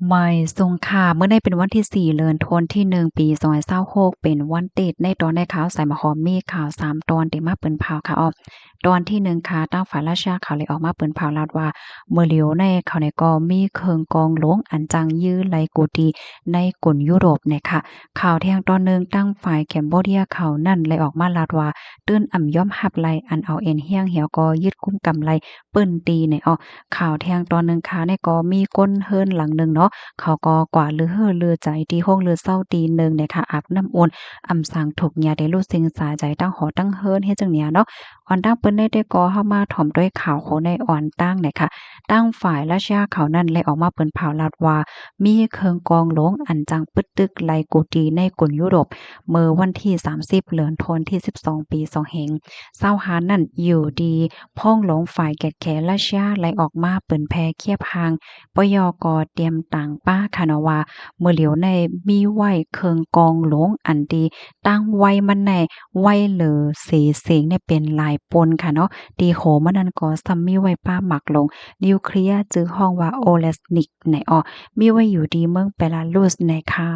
ไม่ทรงค่าเมื่อได้เป็นวันที่4เดือนธันวาคมปี2026เป็นวันติดในตอนได้ข่าวใส่มาหอมมีข่าว3ตอนที่มาเปิ้นเผาค่ะอ้อตอนที่1ค่ะทางฝ่ายราชาเขาเลยออกมาเปิ้นเผาลาดว่าเมื่อเหลียวในเขาเนี่ยก็มีเครื่องกองหลวงอันจังยื้อไลกูดีในกลุ่นยุโรปเนี่ยค่ะข่าวแทงตอนหนึ่งตั้งฝ่ายแคมโบเดียเขานั่นเลยออกมาลาดว่าตื้นอ่ำย่อมหับไลอันเอาเอ็นเฮียงเหี่ยวก็ยึดกุมกำไลเปิ้นตีเนี่ยอ้อข่าวแทงตอนหนึ่งค่ะเนี่ยก็มีก้นเฮิรนหลังหนึ่งเนาะ เขาก็กว่าลือเฮ่อลือใจที่ห้องลือเศร้าตีหนึ่งเนี่ยค่ะอาบน้ำอุ่นอำสางถูกยาได้รู้สึงสาใจตั้งหอตั้งเฮิรนเฮ็ดจังเนี้ยเนาะอ่อนตั้งเปิ้นได้ก่อเข้ามาถ่อมด้วยข่าวโคในอ่อนตั้งเนี่ยค่ะตั้งฝ่ายราชาเขานั่นเลยออกมาเปิ้นเผาลาดว่ามีเครื่องกองหลวงอันจังปึดตึกไลกูดีในกลุ่นยุโรปเมื่อวันที่30เดือนธันวาคมที่12ปี2เฮงเศร้าหานั่นอยู่ดีพ่องหลงฝ่ายแก่แขราชาไลออกมาเปิ้นแพเคียบหาง ปยกเตรียมต่างป้าคานะว่าเมื่อเหลียวในมีไหวเคิงกองหลงอันดีตั้งไว้มันในไว้เหลือเสเสงเนี่ยเป็นหลายปนค่ะเนาะดีโหมันนั้นก็ซัมมีไว้ป้าหมักลงนิวเคลียร์จื้อห้องว่าโอเลสนิกในมีไว้อยู่ดีเมืองเปลารุสในค่ะ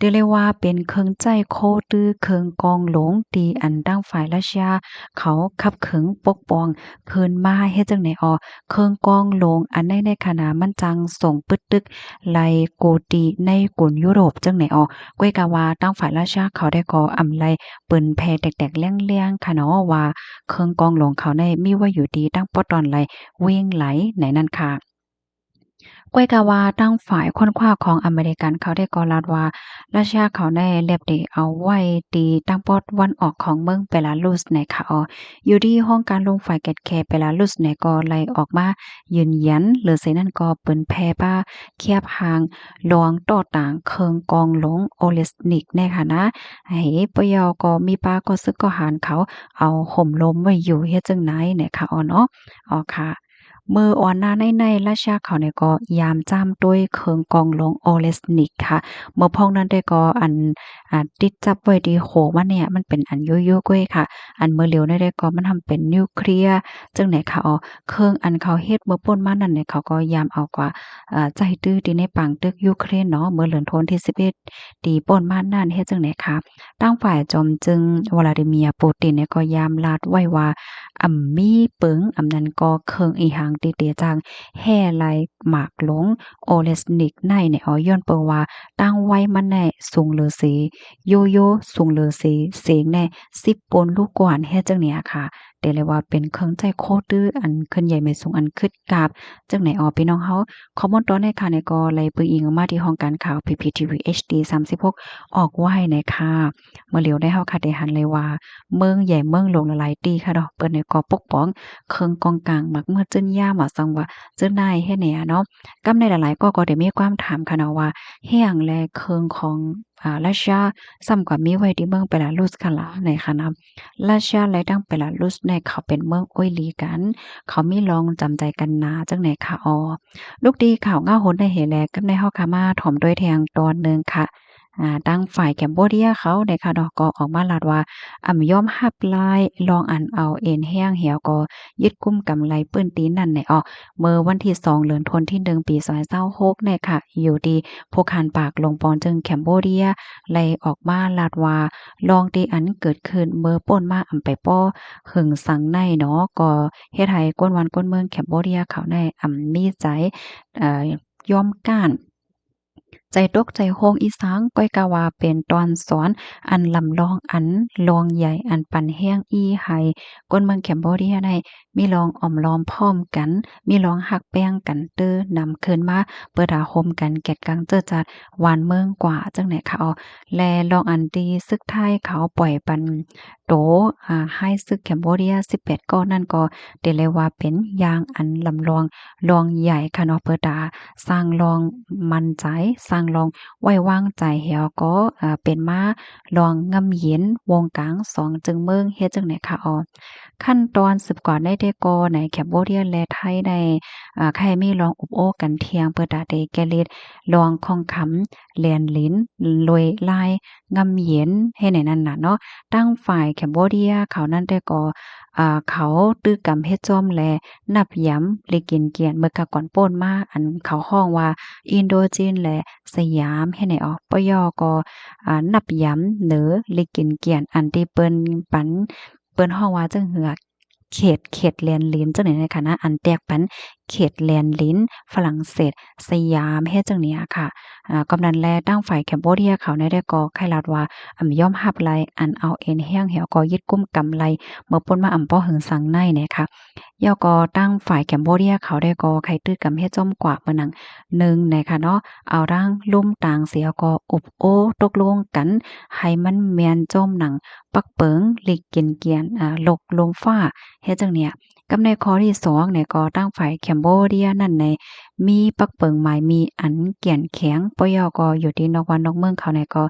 เรียกเลยว่าเป็นเครื่องใจโคตื้อเครื่องกองหลงตีอันดั้งฝ่ายราชาเขาขับขึงปกป้องคืนมาเฮ็ดจังไหนเครื่องกองโลงอันในขณะมันจังส่งปึดตึกไลโกตีในกลุ่นยุโรปจังไหนก้วยกะว่าตั้งฝ่ายราชาเขาได้ก่ออำไลเปิ้นแพแตกๆเลี่ยงๆค่ะเนาะว่าเครื่องกองหลวงเขาในมีไว้อยู่ดีตั้งปอตอนไหลเวียงไหลไหนนั่นค่ะ กวยกะว่าตั้งฝ่ายค้นคว้าของอเมริกันเขาได้ก่อลาดว่าราชาเขาได้เรียบดีเอาไว้ตีตั้งปอดวันออกของเมืองเบลารุสในค่ะอยู่ที่ห้องการลงฝ่ายแกดแคเบลารุสในก็ไล่ออกมายืนยันหรือเสนั่นก็เปิ้นแพป้าเคียบหางลวงต่อต่างเคิงกองหลงโอเลสนิกในค่ะนะให้ปยอก็มีป้าก็ซึกก็หารเขาเอาห่มลมไว้อยู่เฮ็ดจังไหนเนี่ยค่ะเนาะค่ะมืออ่อนหน้าในราชาเขาเนี่ยก็ยามจ้ำด้วยเคิงกองหลวงโอเลสนิกค่ะเมื่อพ้องนั้นได้ก็อันติดจับไว้ที่โหมันเนี่ยมันเป็นอันยั่วๆก้วยค่ะอันเมื่อเหลียวได้ก็มันทำเป็นนิวเคลียร์จังไหนค่ะเครื่องอันเขาเฮ็ดเมื่อป่นมานั่นเนี่ยเขาก็ยามเอากว่าใจตื้อที่ในปางตึกยูเครนเนาะเมื่อเดือนธันวาคมที่11ตีป่นมานั่นเฮ็ดจังไหนค่ะตั้งฝ่ายจอมจึงวลาดิเมียร์ปูตินเนี่ยก็ยามลาดไว้ว่า มีเปิงนั้นก็เคิงอีหางติเตียจังแห่ไหลหมากหลงโอเลสนิกในย้อนเปิงว่าตั้งไว้มันแน่สูงเลอสีโยโย่สูงเลอสีเสียงแน่10ปนลูกกวานเฮ็ดจังเนี้ยค่ะแต่เลยว่าเป็นเครื่องใจโคตรตื้ออันขึ้นใหญ่ไม่สูงอันคึดกาบจังไหนพี่น้องเฮาคอมเมนต์ตอนในค่ะเนี่ยก็ไล่ปึงอิงออกมาที่ห้องการข่าว PPTV HD 36ออกไว้ในค่ะเมื่อเหลียวได้เฮาค่ะได้หันเลยว่า เมืองใหญ่เมืองหลวงหลายๆตีค่ะดอกเปิ้นเนี่ยก็ปกป้องเครื่องกองกลางมักเมื่อจึ้นย่าหมาซังว่าเจ้านายเฮ็ดแหน่เนาะกำในหลายๆก็ได้มีความถามค่ะเนาะว่าเฮียงแลเครื่องของราชาซ้ำกว่ามีไว้ที่เมืองเปลารุสค่ะล่ะในค่ะนะราชาและดังเปลารุสเนี่ยเขาเป็นเมืองอ้อยหลีกัน เขามีลองจำใจกันนาจังไหนค่ะลูกดีข่าวง่าหนได้เห็นแลกำในเฮาค่ะมาถ่อมด้วยแทงตอนหนึ่งค่ะทางฝ่ายแคมโบเดียเขาเนี่ยค่ะเนาะก็ออกมาลาดว่า ยอมรับลายลองอันเอาเอ็นแห้งเหี่ยวก็ยึดกุมกำไรปื้นตีนนั่นในเมื่อวันที่2เดือนธันวาคมที่1ปี2026เนี่ยค่ะอยู่ดีพวกคานปากลงปอนจึงแคมโบเดียไล่ออกมาลาดว่าลองตีอันเกิดขึ้นเมื่อป่นมาอำไปป้อหึงสังในเนาะก็เฮ็ดให้ก้นวันก้นเมืองแคมโบเดียเขาได้มีใจยอมก้านใจตกใจโฮงอีสังก้อยกะว่าเป็นตอนสอนอันลำลองอันลองใหญ่อันปันแห้งอีให้คนเมืองแคมโบเดียได้มีลองอ้อมล้อมพร้อมกันมีลองหักแป้งกันเตื้อนำขึ้นมาเปิดหาโฮมกันแกดกังเจ้อจัดหวานเมืองกว่าจังไหนคะแลลองอันตีซึกไทยเขาปล่อยปันโตให้ซึกแคมโบเดีย18ก็นั่นก็เดเลยว่าเป็นอย่างอันลำลองลองใหญ่ค่ะเนาะเปิดสร้างลองมั่นใจสร้างลองไว้วางใจแฮวก็เป็นมาลองงำเย็นวงกลาง2จึงเมืองเฮ็ดจังไหนคะขั้นตอนสืบก่อนได้ก่อในแคมโบเดียและไทยได้ใครมีลองอบโอ้กันเทียงเปิดเดแกลิดลองคองขำเลียนลิ้นลวยลาย งำเย็นให้ไหนนั่นน่ะเนาะตั้งฝ่ายแคมโบเดียเขานั่นได้ก็เขาตื้อกำเฮ็ดจ้อมแลนับย้ำเลยกินเกียนเมื่อกะก่อนโป้นมาอันเขาฮ้องว่าอินโดจีนและสยามให้ไหนออกปยก็นับย้ำเหนอเลยกินเกียนอันที่เปิ้นปันเปิ้นฮ้องว่าจังเหือเขตแลนลิ้นจังไหนในคณะอันแตกปันเขตแลนลิ้นฝรั่งเศสสยามเฮ็ดจังเนี้ยค่ะกำนันแลตั้งฝ่ายแคมโบเดียเขาได้ก็ไขลาดว่าย่อมรับไลอันเอาเอ็นแห้งเหี่ยวก็ยึดกุมกำไลเมื่อป่นมาป้อหึงสังในเนี่ยค่ะย่อก็ตั้งฝ่ายแคมโบเดียเขาได้ก็ไขตื้อกำเฮ็ดจ้อมกว่าเมื่อนังหนึ่งนะคะเนาะเอาร่างลุ่มต่างเสียก็อบโอ้ตกลงกันให้มันแม่นจ้อมหนังปักเปิงหลีกกินเกียนลกลมฟ้าเฮ็ดจังเนี่ยกับในข้อที่2เนี่ยก็ตั้งฝ่ายแคมโบเดียนั่นในมีปักเปิงหมายมีอันเกี่ยนแข็งปยก็อยู่ที่นอกวันนอกเมืองเขาเนี่ยก็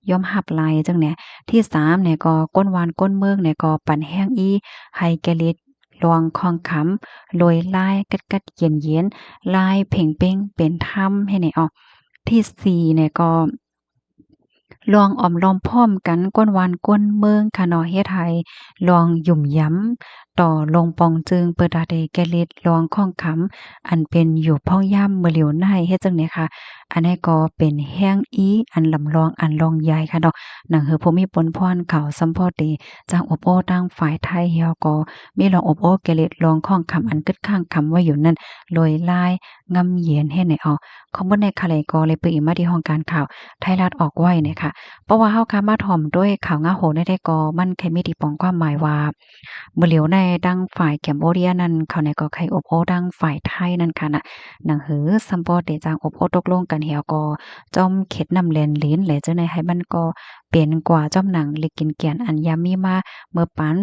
ย่อมหับลายจังเนี่ยที่3เนี่ยก็ก้นวานก้นเมืองเนี่ยก็ปั่นแห้งอีให้แกลิดลวงคองขำโรยลายกัดเย็นเย็นลายเพ่งเป้งเป็นถ้ำให้ไหนออกที่4เนี่ยก็ลองอ้อมล้อมพร้อมกันก้นวานก้นเมืองค่ะเนาะเฮ็ดให้ลองหยุ่มหย้ำต่อลงปองจึงเปิดดาเดแกลิดลองข้องขำอันเป็นอยู่พ่องย่ำเมื่อเหลียวในเฮ็ดจังได๋ค่ะอันนี้ก็เป็นแห้งอีอันลำลองอันลองใหญ่ค่ะเนาะหนังเฮอภูมิปนพรเขาซัมพอดีจังอบโอ้ตั้งฝ่ายไทยเฮียก็มีลองอบโอ้แกลิดลองข้องคำอันกึดข้างคำไว้อยู่นั่นโรยลายงำเย็นให้ไหนออกของบ่ในคะเลยก็เลยไปอีมาที่ห้องการข่าวไทยรัฐออกไว้เนี่ยค่ะ เพราะว่าเฮาค่ะมาถ่อมด้วยข่าวงาโหได้ก็มันแค่มีที่ปองความหมายว่าเมื่อเหลียวในดังฝ่ายแคมโบเดียนั้นเขาในก็ใครอบโอ้ดังฝ่ายไทยนั่นค่ะน่ะหนังหือซัมปอเตจางอบโอ้ตกลงกันเหี่ยวก็จอมเข็ดนำแลนลิ้นแหละจังได๋ให้มันก็เป็นกว่าจอมหนังลิกินเกียนอันยามีมาเมื่อปาน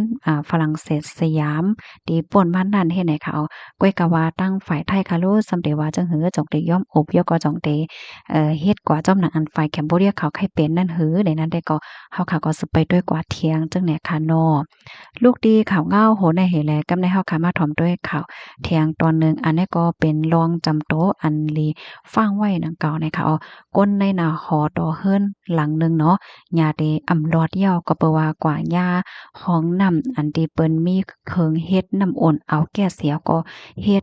ฝรั่งเศสสยามที่ป่นมานั่นเฮ็ดให้เขาก้อยกะว่าตั้งฝ่ายไทยค่ะโลสำเร็จว่าจังหือจงได้ยอมอบยอก็จงได้เฮ็ดกว่าจอมหนังอันฝ่ายแคมโบเดียเขาใครเป็นนั่นหือในนั้นได้ก็เฮาค่ะก็สิไปด้วยกว่าเที่ยงจังแหน่ค่ะเนาะลูกดีข่าวเงาโหในเหแลกำในเฮาค่ะมาถ่อมด้วยข่าวเที่ยงตอนหนึ่งอันนี้ก็เป็นรองจำโต๊ะอันลีฟังไว้ดังเก่านะคะก้นในหน้าหอต่อเฮิรนหลังหนึ่งเนาะญาติอำลอดยาวก็เปว่ากว่าญาห้องน้ำอันที่เปิ้นมีเคิงเฮ็ดน้ำอ่นเอาแก้เสียก็เฮ็ด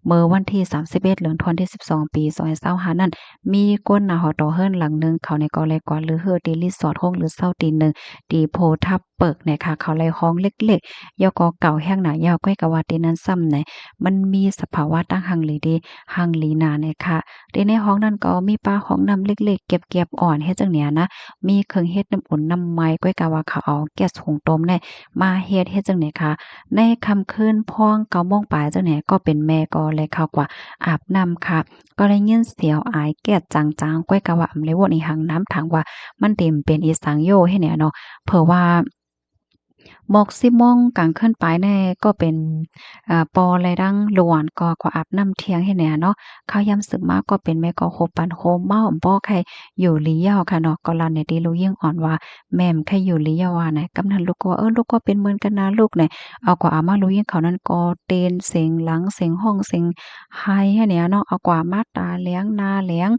เมื่อวันที่31เดือนธันวาคมที่12ปี2025นั้นมีก้นหน้าหอต่อเฮิรนหลังหนึ่งเขาในก็เลยก่อนหรือเฮือที่รีสอร์ทห้องหรือเซาตีหนึ่งที่โพทับเปิกเนี่ยค่ะเขาเลยห้องเล็กๆยอก็เก่าแห้งหนายาวก้อยกะว่าที่นั้นซ้ำไหนมันมีสภาวะตั้งหังหลีดีหังหลีนาเนี่ยค่ะที่ในห้องนั้นก็มีปลาห้องน้ำเล็กๆเก็บๆอ่อนเฮ็ดจังเนี้ยนะมีเครื่องเฮ็ดน้ำอุ่นน้ำไม้ก้อยกะว่าเขาเอาแก๊สหุงต้มเนี่ยมาเฮ็ดจังเนี่ยค่ะในค่ำคืนพ้อง9โมงปลายจังเนี่ยก็เป็นแม่ก็เลยเข้ากว่าอาบน้ำค่ะก็เลยยินเสียวอายแก๊สจางๆก้อยกะว่าอำเลยวนอีหังน้ำทางว่ามันเต็มเป็นอีสังโยให้เนี่ยเนาะเผื่อว่าหมอก10โมงกลางคืนปลายแน่ก็เป็นปอไหลดังหลวนก็อาบน้ำเที่ยงให้แหน่เนาะข้าวยามสึกมาก็เป็นแม่ก็โคปันโคเมาบ่ใครอยู่ลียาวค่ะเนาะก็ลาเนี่ยดีรู้ยิ่งอ่อนว่าแม่มใครอยู่ลียาวว่าน่ะกำนันลูกก็ว่าลูกก็เป็นเหมือนกันนะลูกเนี่ยเอาก็อามารู้ยิ่งเขานั้นก็เตนเสียงหลังเสียงห้องเสียงไห้ให้เนี่ยเนาะเอากว่ามาตาเลี้ยงนาเลี้ยง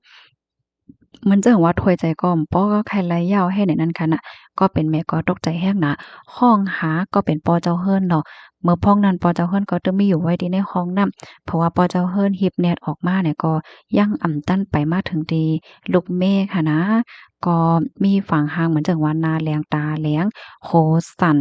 มันจะว่าถ้วยใจก็ป้อก็ใครไล่ยาวให้ในนั้นค่ะน่ะก็เป็นแม่ก็ตกใจแฮกนะห้องหาก็เป็นปอเจ้าเฮิรนเนาะเมื่อพ้องนั้นปอเจ้าเฮิรนก็จะมีอยู่ไว้ที่ในห้องนำเพราะว่าปอเจ้าเฮิรนหิบแนตออกมาเนี่ยก็ยังอ่ำตั้นไปมาถึงดีลูกแม่ค่ะนะก็มีฝั่งหางเหมือนจังว่านาแลงตาแลงโคสั่น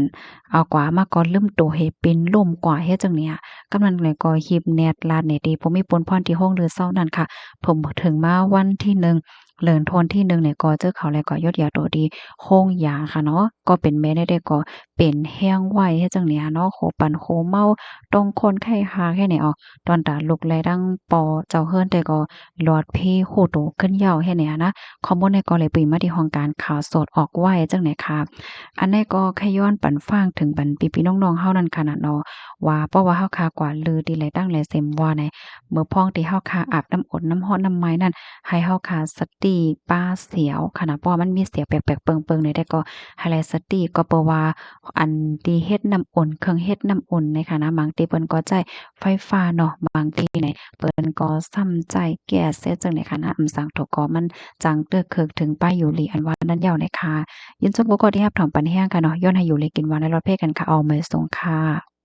เอากว่ามาก็ลืมตัวให้เป็นลมกว่าเฮ็ดจังเนี่ยกำนันเลยก็หิบแนตลาดเนดีบ่มีปนพรที่ห้องหรือเซานั้นค่ะผมถึงมาวันที่1เลินโทนที่1เนี่ยก็เจอเขาแล้วก็ยอดยาโตดีโค้งยาค่ะเนาะก็เป็นแม่ได้ก็เป็นแห้งไว้เฮ็ดจังเนี้ยเนาะโคปันโคเมาตรงคนไข้หาแค่นี้ตอนตาลุกแลดังปอเจ้าเฮิรนแต่ก็หลอดเพโคโตขึ้นยาวแค่เนี้ยนะข้อมูลในก็เลยปีมาที่ห้องการข่าวสดออกไว้จังไหนค่ะอันนี้ก็แค่ย้อนปันฟังถึงบันพี่ๆน้องๆเฮานั่นค่ะน่ะเนาะว่าเพราะว่าเฮาคากว่าลือดีไหลตั้งไหลเซ็มว่าในเมื่อพ้องที่เฮาคาอาบน้ำอดน้ำร้อนน้ำไม้นั่นให้เฮาคาสติ ตีป้าเสียวค่ะนะเพราะว่ามันมีเสียวแปลกๆเปิงๆในแต่ก็ไฮไลท์สตีก็เปาะว่าอันที่เฮ็ดน้ำอุ่นเครื่องเฮ็ดน้ำอุ่นในค่ะนะบางทีเปิ้นก็ใช้ไฟฟ้าเนาะบางทีเนี่ยเปิ้นก็ซ้ำใจแก๊สเสียจังในค่ะนะสังทก็มันจังเตึกเคิกถึงป้ายอยู่หลีอันว่านั้นยาวในค่ะยินจบก็ที่รับถอมปันแห้งค่ะเนาะย้อนให้อยู่เลยกินหวานในรถเพกันค่ะเอามาส่งค่ะ